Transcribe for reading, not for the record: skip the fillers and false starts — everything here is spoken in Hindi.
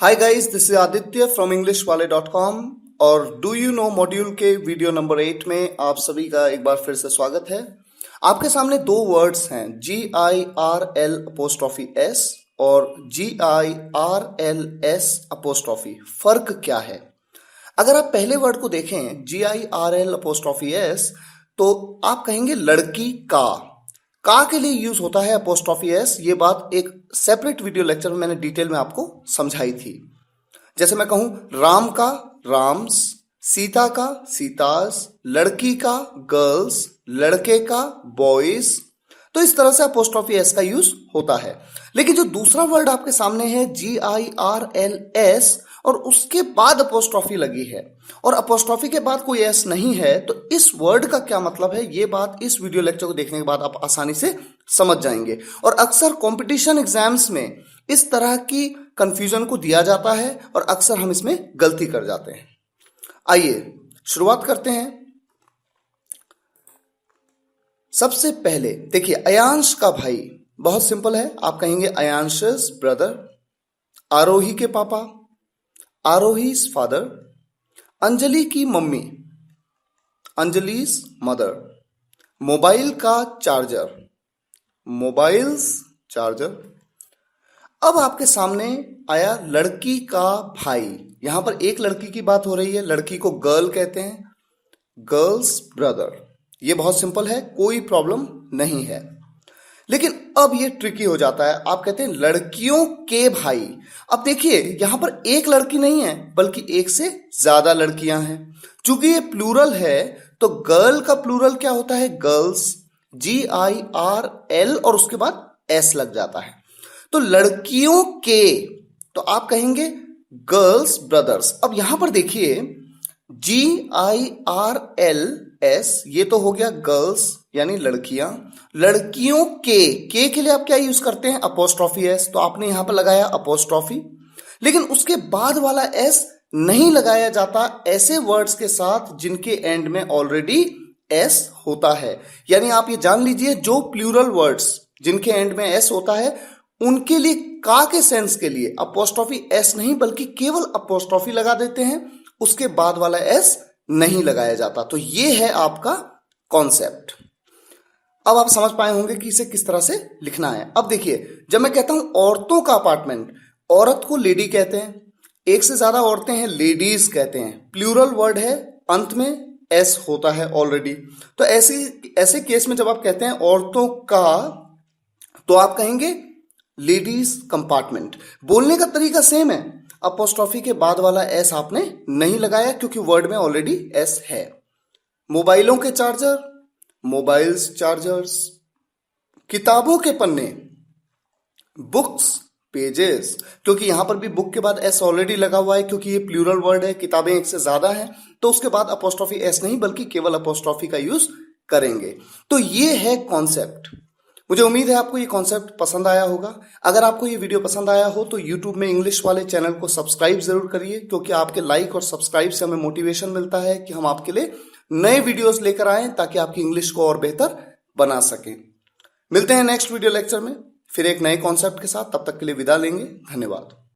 Hi guys, this is Aditya from englishwale.com और डू यू नो मॉड्यूल के वीडियो नंबर 8 में आप सभी का एक बार फिर से स्वागत है। आपके सामने दो वर्ड्स हैं, GIRL''S और GIRLS''। फर्क क्या है? अगर आप पहले वर्ड को देखें GIRL''S तो आप कहेंगे लड़की का के लिए यूज होता है अपोस्ट्रोफी एस। ये बात एक सेपरेट वीडियो लेक्चर में मैंने डिटेल में आपको समझाई थी। जैसे मैं कहूं राम का राम्स, सीता का सीतास, लड़की का गर्ल्स, लड़के का बॉयज, तो इस तरह से अपोस्ट्रोफी एस का यूज होता है। लेकिन जो दूसरा वर्ड आपके सामने है GIRLS और उसके बाद अपोस्ट्रोफी लगी है और अपोस्ट्रोफी के बाद कोई एस नहीं है, तो इस वर्ड का क्या मतलब है, ये बात इस वीडियो लेक्चर को देखने के बाद आप आसानी से समझ जाएंगे। और अक्सर कंपटीशन एग्जाम्स में इस तरह की कंफ्यूजन को दिया जाता है और अक्सर हम इसमें गलती कर जाते हैं। आइए शुरुआत करते हैं। सबसे पहले देखिए, अयांश का भाई बहुत सिंपल है, आप कहेंगे अयांश's ब्रदर। आरोही के पापा, आरोही's फादर। अंजलि की मम्मी, अंजलि's मदर। मोबाइल का चार्जर, मोबाइल्स चार्जर। अब आपके सामने आया लड़की का भाई। यहां पर एक लड़की की बात हो रही है, लड़की को गर्ल कहते हैं, गर्ल्स ब्रदर। ये बहुत सिंपल है, कोई प्रॉब्लम नहीं है। लेकिन अब ये ट्रिकी हो जाता है, आप कहते हैं लड़कियों के भाई। अब देखिए यहां पर एक लड़की नहीं है बल्कि एक से ज्यादा लड़कियां हैं। चूंकि ये प्लूरल है तो गर्ल का प्लूरल क्या होता है, गर्ल्स, GIRL और उसके बाद S लग जाता है। तो लड़कियों के, तो आप कहेंगे गर्ल्स ब्रदर्स। अब यहां पर देखिए GIRLS, ये तो हो गया गर्ल्स यानी लड़कियां। लड़कियों के लिए आप क्या यूज करते हैं, अपोस्ट्रोफी एस, तो आपने यहां पर लगाया अपोस्ट्रोफी। लेकिन उसके बाद वाला एस नहीं लगाया जाता ऐसे वर्ड्स के साथ जिनके एंड में ऑलरेडी एस होता है। यानी आप ये जान लीजिए, जो प्लूरल वर्ड्स जिनके एंड में एस होता है उनके लिए का के सेंस के लिए अपोस्ट्रोफी एस नहीं बल्कि केवल अपोस्ट्रोफी लगा देते हैं, उसके बाद वाला एस नहीं लगाया जाता। तो ये है आपका कॉन्सेप्ट। अब आप समझ पाए होंगे कि इसे किस तरह से लिखना है। अब देखिए, जब मैं कहता हूं औरतों का अपार्टमेंट, औरत को लेडी कहते हैं, एक से ज्यादा औरतें हैं लेडीज कहते हैं, प्लूरल वर्ड है, अंत में एस होता है ऑलरेडी। तो ऐसे केस में जब आप कहते हैं औरतों का, तो आप कहेंगे लेडीज कंपार्टमेंट। बोलने का तरीका सेम है, अपोस्ट्रोफी के बाद वाला एस आपने नहीं लगाया क्योंकि वर्ड में ऑलरेडी एस है। मोबाइलों के चार्जर, मोबाइल्स चार्जर्स। किताबों के पन्ने, बुक्स पेजेस, क्योंकि यहां पर भी बुक के बाद एस ऑलरेडी लगा हुआ है क्योंकि ये प्लूरल वर्ड है, किताबें एक से ज्यादा हैं, तो उसके बाद अपोस्ट्रोफी एस नहीं बल्कि केवल अपोस्ट्रोफी का यूज करेंगे। तो ये है कॉन्सेप्ट। मुझे उम्मीद है आपको ये कॉन्सेप्ट पसंद आया होगा। अगर आपको ये वीडियो पसंद आया हो तो YouTube में इंग्लिश वाले चैनल को सब्सक्राइब जरूर करिए, क्योंकि आपके लाइक और सब्सक्राइब से हमें मोटिवेशन मिलता है कि हम आपके लिए नए वीडियोस लेकर आएं ताकि आपकी इंग्लिश को और बेहतर बना सकें। मिलते हैं नेक्स्ट वीडियो लेक्चर में फिर एक नए कॉन्सेप्ट के साथ, तब तक के लिए विदा लेंगे। धन्यवाद।